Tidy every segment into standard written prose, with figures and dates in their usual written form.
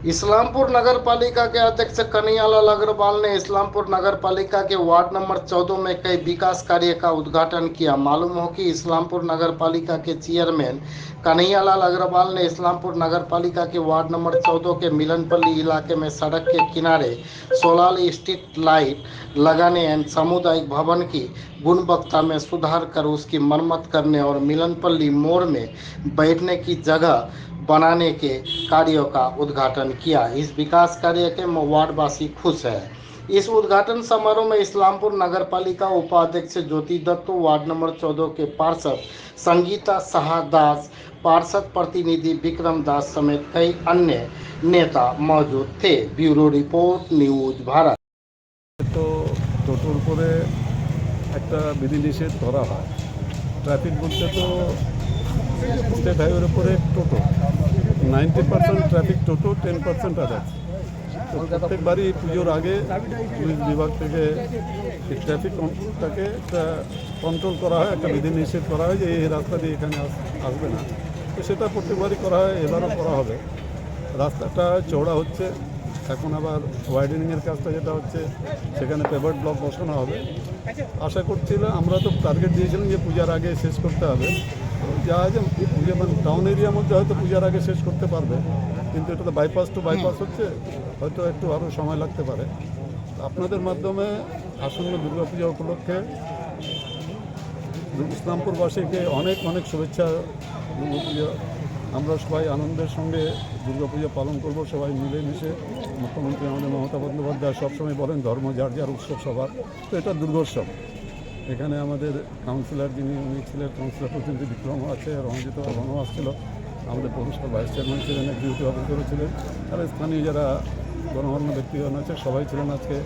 इस्लामपुर नगर पालिका के अध्यक्ष कन्हैयालाल अग्रवाल ने इस्लामपुर नगर पालिका के वार्ड नंबर 14 में कई विकास कार्य का उद्घाटन किया। मालूम हो कि इस्लामपुर नगर पालिका के चेयरमैन कन्हैयालाल अग्रवाल ने इस्लामपुर नगर पालिका के वार्ड नंबर 14 के मिलनपल्ली इलाके में सड़क के किनारे सोलर स्ट्रीट लाइट लगाने एवं सामुदायिक भवन की गुणवत्ता में सुधार कर उसकी मरम्मत करने और मिलनपल्ली मोड़ में बैठने की जगह बनाने के कार्यों का उद्घाटन किया। इस विकास कार्य के वार्डवासी खुश है। इस उद्घाटन समारोह में इस्लामपुर नगर पालिका उपाध्यक्ष ज्योति दत्त, वार्ड नंबर 14 के पार्षद संगीता शाहदास, पार्षद प्रतिनिधि विक्रम दास समेत कई अन्य नेता मौजूद थे। Bureau report, news Bharat. तो টোটোর উপরে একটা বিধিনিষেধ ধরা হয়। ট্রাফিক বলতে তো স্টেট হাইওয়ের উপরে টোটো 90% ট্রাফিক টোটো, 10% আদার্স। তো প্রত্যেকবারই পুজোর আগে পুলিশ বিভাগ থেকে এই ট্রাফিকটাকে একটা কন্ট্রোল করা হয়, একটা বিধিনিষেধ করা হয় যে এই রাস্তা দিয়ে এখানে আসবে না। তো সেটা প্রত্যেকবারই করা হয়, এবারও করা হবে। রাস্তাটা চওড়া হচ্ছে, এখন আবার ওয়াইডেনিংয়ের কাজটা যেটা হচ্ছে সেখানে পেভার ব্লক বসানো হবে। আশা করছিলাম, আমরা তো টার্গেট দিয়েছিলাম যে পূজার আগে শেষ করতে হবে। যা যে পূজা মানে টাউন এরিয়ার মধ্যে হয়তো পূজার আগে শেষ করতে পারবে, কিন্তু এটা তো বাইপাস টু বাইপাস হচ্ছে, হয়তো একটু আরও সময় লাগতে পারে। আপনাদের মাধ্যমে আসন্ন দুর্গাপূজা উপলক্ষে ইসলামপুরবাসীকে অনেক অনেক শুভেচ্ছা। দুর্গাপূজা আমরা সবাই আনন্দের সঙ্গে দুর্গাপূজা পালন করব, সবাই মিলেমিশে। মুখ্যমন্ত্রী আমাদের মমতা বন্দ্যোপাধ্যায় সবসময় বলেন ধর্ম যার যার উৎসব সবার, তো এটা দুর্গোৎসব। এখানে আমাদের কাউন্সিলর যিনি উনি ছিলেন, কাউন্সিলর প্রতিনিধি বিক্রম আছে, রঞ্জিত রনও আসছিল, আমাদের পৌরসভার ভাইস চেয়ারম্যান ছিলেন, এক্সিকিউটিভ অফিসারও ছিলেন, আর স্থানীয় যারা গণমান্য ব্যক্তিগণ আছে সবাই ছিলেন। আজকে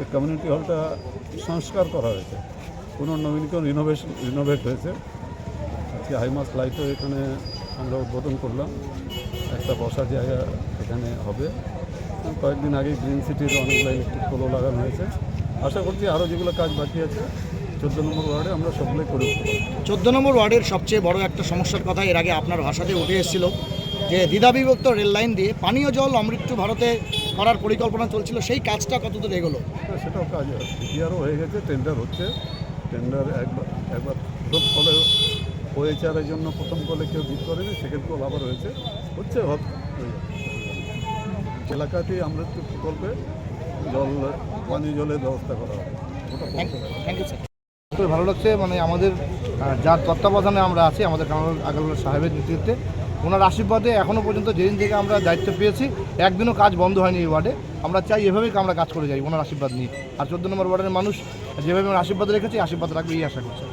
এই কমিউনিটি হলটা সংস্কার করা হয়েছে, পুনর্নবীনীকরণ রিনোভেট হয়েছে। আজকে হাইমাস লাইটও এখানে আমরা উদ্বোধন করলাম, একটা বসার জায়গা এখানে হবে। কয়েকদিন আগে গ্রিন সিটির অনেকগুলো ইলেকট্রিক পোলও লাগানো হয়েছে। আশা করছি আরও যেগুলো কাজ বাকি আছে 14 নম্বর ওয়ার্ডে আমরা সবগুলোই করে উঠতে পারব। 14 নম্বর ওয়ার্ডের সবচেয়ে বড় একটা সমস্যার কথা এর আগে আপনার ভাষাতে উঠে এসেছিল যে দ্বিধাবিভক্ত রেল লাইন দিয়ে পানীয় জল অমৃত ভারতে করার পরিকল্পনা চলছিল, সেই কাজটা কতদূর এগোলো? সেটাও কাজ ইতিহারও হয়ে গেছে, টেন্ডার হচ্ছে। টেন্ডার একবার সব কলে হয়েছে, আর এই জন্য প্রথম কলে কেউ বিট করেনি, সেকেন্ড কল আবার হয়েছে, হচ্ছে এলাকাতেই অমৃত প্রকল্পে পানীয় জলের ব্যবস্থা করা হবে। Thank you sir. খুবই ভালো লাগছে, মানে আমাদের যার তত্ত্বাবধানে আমরা আছি, আমাদের কামাল আগারওয়াল সাহেবের নেতৃত্বে, ওনার আশীর্বাদে এখনও পর্যন্ত যেদিন থেকে আমরা দায়িত্ব পেয়েছি একদিনও কাজ বন্ধ হয়নি এই ওয়ার্ডে। আমরা চাই এভাবেই আমরা কাজ করে যাই ওনার আশীর্বাদ নিয়ে। আর 14 নম্বর ওয়ার্ডের মানুষ যেভাবে আমরা আশীর্বাদ রেখেছি, আশীর্বাদ রাখবে এই আশা করছি।